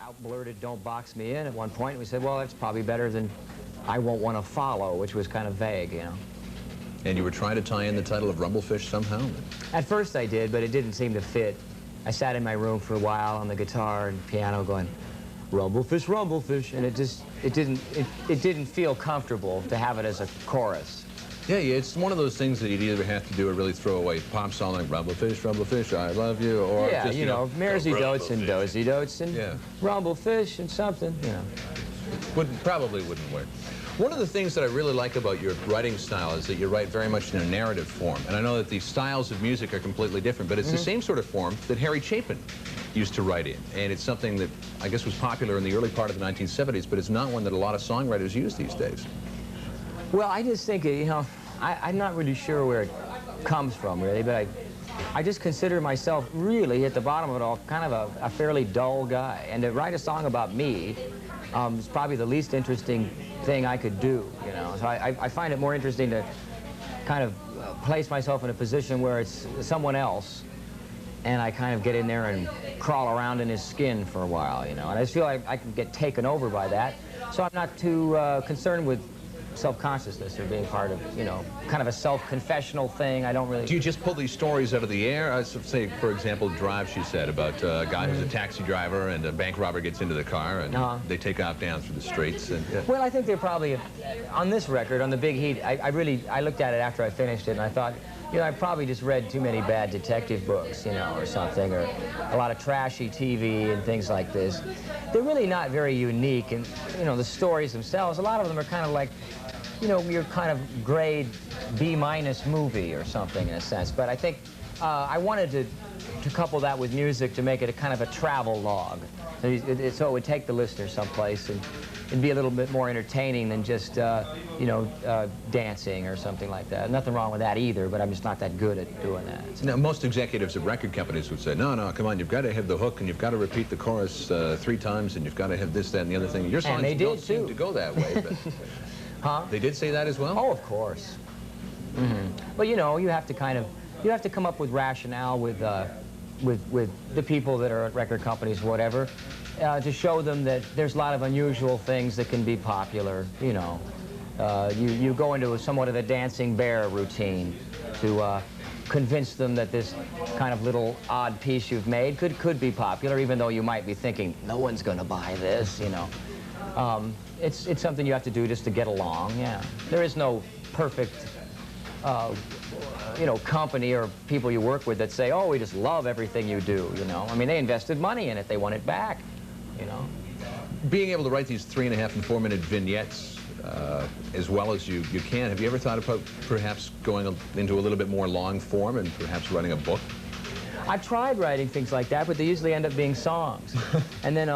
out-blurted "Don't box me in" at one point. We said, well, that's probably better than "I won't want to follow," which was kind of vague, you know. And you were trying to tie in the title of Rumblefish somehow? At first I did, but it didn't seem to fit. I sat in my room for a while on the guitar and piano going, "Rumblefish, Rumblefish," and it didn't feel comfortable to have it as a chorus. Yeah, it's one of those things that you'd either have to do or really throw away. Pop song like "Rumblefish, Rumblefish, I love you," or yeah, just, you know, Maresy Dotes and Dozy Dotes and yeah. Rumblefish and something, you know. Probably wouldn't work. One of the things that I really like about your writing style is that you write very much in a narrative form. And I know that the styles of music are completely different, but it's the same sort of form that Harry Chapin used to write in. And it's something that I guess was popular in the early part of the 1970s, but it's not one that a lot of songwriters use these days. Well, I just think, you know, I'm not really sure where it comes from, really, but I just consider myself really, at the bottom of it all, kind of a fairly dull guy. And to write a song about me is probably the least interesting thing I could do, you know. So I find it more interesting to kind of place myself in a position where it's someone else, and I kind of get in there and crawl around in his skin for a while, you know. And I just feel like I can get taken over by that, so I'm not too concerned with self-consciousness or being part of, you know, kind of a self-confessional thing. I don't really... Do you just pull these stories out of the air? Say, for example, Drive, she said, about a guy who's a taxi driver and a bank robber gets into the car and they take off down through the streets. And, Well, I think they're probably, on this record, on the Big Heat, I looked at it after I finished it and I thought, you know, I probably just read too many bad detective books, you know, or something, or a lot of trashy TV and things like this. They're really not very unique, and, you know, the stories themselves, a lot of them are kind of like, you know, your kind of grade B- movie or something, in a sense. But I think I wanted to couple that with music to make it a kind of a travel log. So it would take the listener someplace and be a little bit more entertaining than just, you know, dancing or something like that. Nothing wrong with that either, but I'm just not that good at doing that. So. Now, most executives at record companies would say, no, come on, you've got to have the hook and you've got to repeat the chorus 3 times and you've got to have this, that, and the other thing. Your songs don't seem to go that way, but... Huh? They did say that as well? Oh, of course. But, you know, you have to come up with rationale with the people that are at record companies, whatever, to show them that there's a lot of unusual things that can be popular, you know. You go into somewhat of a dancing bear routine to convince them that this kind of little odd piece you've made could be popular, even though you might be thinking, no one's going to buy this, you know. It's something you have to do just to get along, yeah. There is no perfect, you know, company or people you work with that say, oh, we just love everything you do, you know. I mean, they invested money in it. They want it back, you know. Being able to write these 3.5- and 4-minute vignettes as well as you can, have you ever thought about perhaps going into a little bit more long form and perhaps writing a book? I've tried writing things like that, but they usually end up being songs. And then,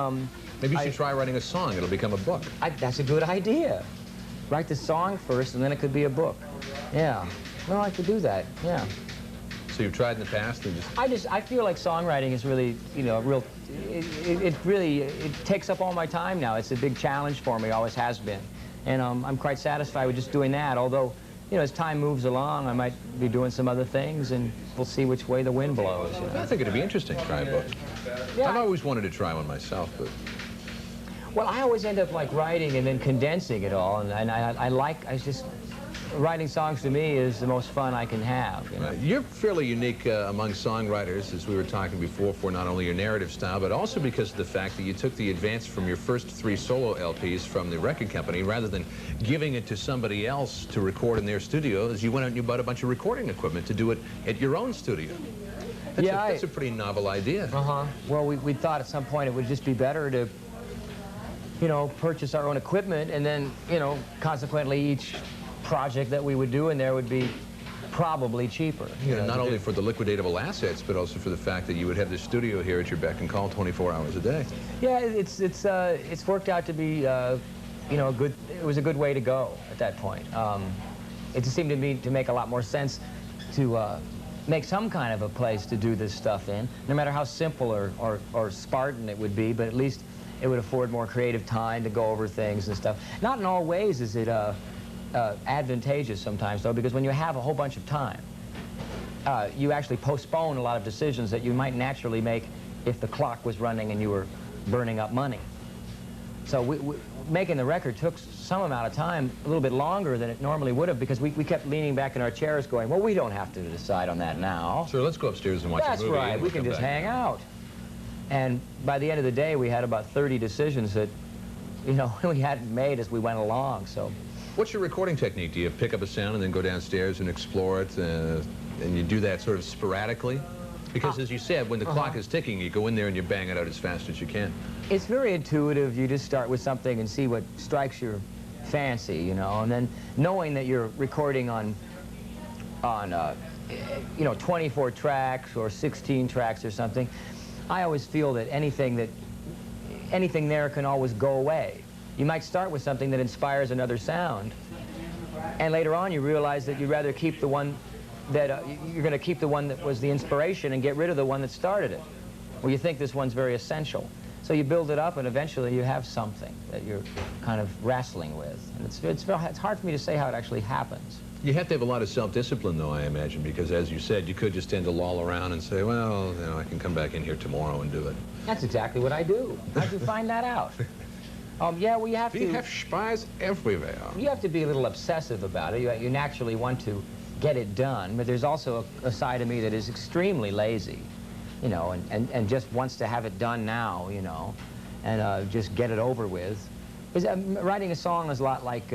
maybe you should try writing a song. It'll become a book. That's a good idea. Write the song first, and then it could be a book. Yeah. Well, I could do that, yeah. So you've tried in the past and just... I feel like songwriting is really, you know, it really takes up all my time now. It's a big challenge for me, always has been. And I'm quite satisfied with just doing that, although, you know, as time moves along, I might be doing some other things, and we'll see which way the wind blows. You know? I think it'd be interesting to try a book. Yeah, I've always wanted to try one myself, but... Well, I always end up like writing and then condensing it all, and writing songs to me is the most fun I can have. You know? You're fairly unique among songwriters, as we were talking before, for not only your narrative style, but also because of the fact that you took the advance from your first 3 solo LPs from the record company, rather than giving it to somebody else to record in their studios, you went out and you bought a bunch of recording equipment to do it at your own studio. That's a pretty novel idea. Well, we thought at some point it would just be better to, you know, purchase our own equipment, and then, you know, consequently each project that we would do in there would be probably cheaper. You know, not only for the liquidatable assets, but also for the fact that you would have the studio here at your beck and call 24 hours a day. Yeah, it's worked out to be, you know, it was a good way to go at that point. It just seemed to me to make a lot more sense to make some kind of a place to do this stuff in, no matter how simple or Spartan it would be, but at least it would afford more creative time to go over things and stuff. Not in all ways is it advantageous sometimes, though, because when you have a whole bunch of time, you actually postpone a lot of decisions that you might naturally make if the clock was running and you were burning up money. So making the record took some amount of time, a little bit longer than it normally would have, because we kept leaning back in our chairs going, well, we don't have to decide on that now. Sure, let's go upstairs and watch a movie. That's right, we can just hang out. And by the end of the day, we had about 30 decisions that, you know, we hadn't made as we went along, so. What's your recording technique? Do you pick up a sound and then go downstairs and explore it, and you do that sort of sporadically? Because as you said, when the clock is ticking, you go in there and you bang it out as fast as you can. It's very intuitive. You just start with something and see what strikes your fancy, you know, and then knowing that you're recording on you know, 24 tracks or 16 tracks or something, I always feel that anything there can always go away. You might start with something that inspires another sound, and later on you realize that you'd rather keep the one that you're going to keep the one that was the inspiration and get rid of the one that started it. Well, you think this one's very essential. So you build it up, and eventually you have something that you're kind of wrestling with. And it's hard for me to say how it actually happens. You have to have a lot of self-discipline, though, I imagine, because as you said, you could just tend to loll around and say, well, you know, I can come back in here tomorrow and do it. That's exactly what I do. How'd you find that out? Yeah, well, you have to... We have spies everywhere. You have to be a little obsessive about it. You naturally want to get it done, but there's also a side of me that is extremely lazy, you know, and just wants to have it done now, you know, and just get it over with. Writing a song is a lot like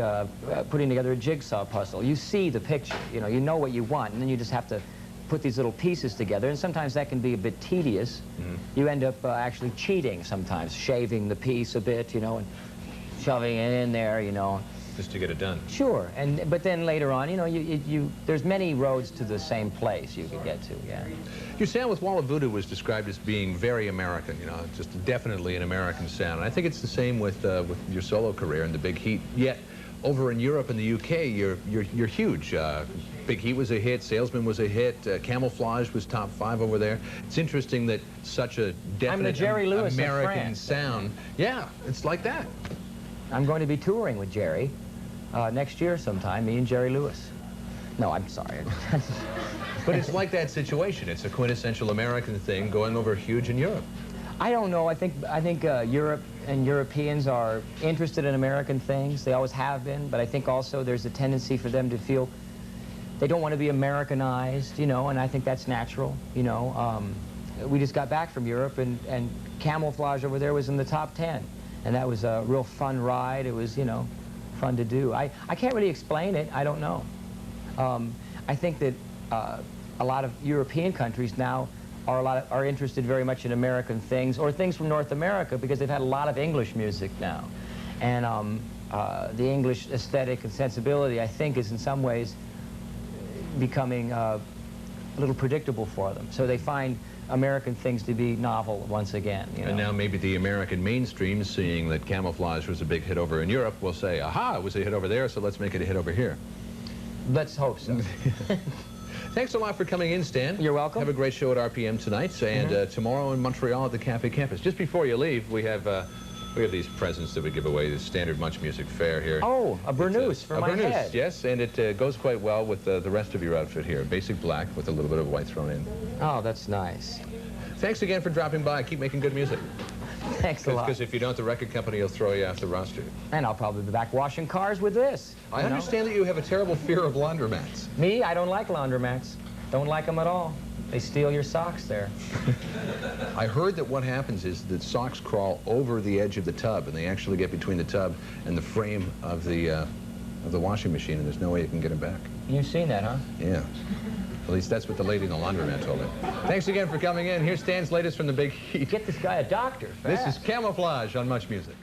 putting together a jigsaw puzzle. You see the picture, you know what you want, and then you just have to put these little pieces together, and sometimes that can be a bit tedious. You end up actually cheating sometimes, shaving the piece a bit, you know, and shoving it in there, you know. Just to get it done. Sure, but then later on, you know, there's many roads to the same place you can get to, yeah. Your sound with Wall of Voodoo was described as being very American, you know, just definitely an American sound. And I think it's the same with your solo career and the Big Heat. Yet, over in Europe and the UK, you're huge. Big Heat was a hit, Salesman was a hit, Camouflage was top 5 over there. It's interesting that such a definite American sound. Yeah, it's like that. I'm going to be touring with Jerry next year sometime, me and Jerry Lewis. No, I'm sorry. But it's like that situation. It's a quintessential American thing going over huge in Europe. I don't know. I think Europe and Europeans are interested in American things. They always have been, but I think also there's a tendency for them to feel they don't want to be Americanized, you know, and I think that's natural, you know. We just got back from Europe, and Camouflage over there was in the top 10. And that was a real fun ride. It was, you know, fun to do. I can't really explain it. I don't know. I think that a lot of European countries now are interested very much in American things, or things from North America, because they've had a lot of English music now. And the English aesthetic and sensibility, I think, is in some ways becoming a little predictable for them. So they find American things to be novel once again. You know? And now maybe the American mainstream, seeing that Camouflage was a big hit over in Europe, will say, aha, it was a hit over there, so let's make it a hit over here. Let's hope so. Thanks a lot for coming in, Stan. You're welcome. Have a great show at RPM tonight, and tomorrow in Montreal at the Cafe Campus. Just before you leave, we have these presents that we give away, the standard Much Music Fair here. Oh, a burnous for my head. Yes, and it goes quite well with the rest of your outfit here. Basic black with a little bit of white thrown in. Oh, that's nice. Thanks again for dropping by. Keep making good music. Thanks a lot. Because if you don't, the record company will throw you off the roster. And I'll probably be back washing cars with this. I understand that you have a terrible fear of laundromats. Me? I don't like laundromats. Don't like them at all. They steal your socks there. I heard that what happens is that socks crawl over the edge of the tub, and they actually get between the tub and the frame of the washing machine, and there's no way you can get them back. You've seen that, huh? Yeah. At least that's what the lady in the laundromat told me. Thanks again for coming in. Here's Stan's latest from the Big Heat. Get this guy a doctor, fast. This is Camouflage on Much Music.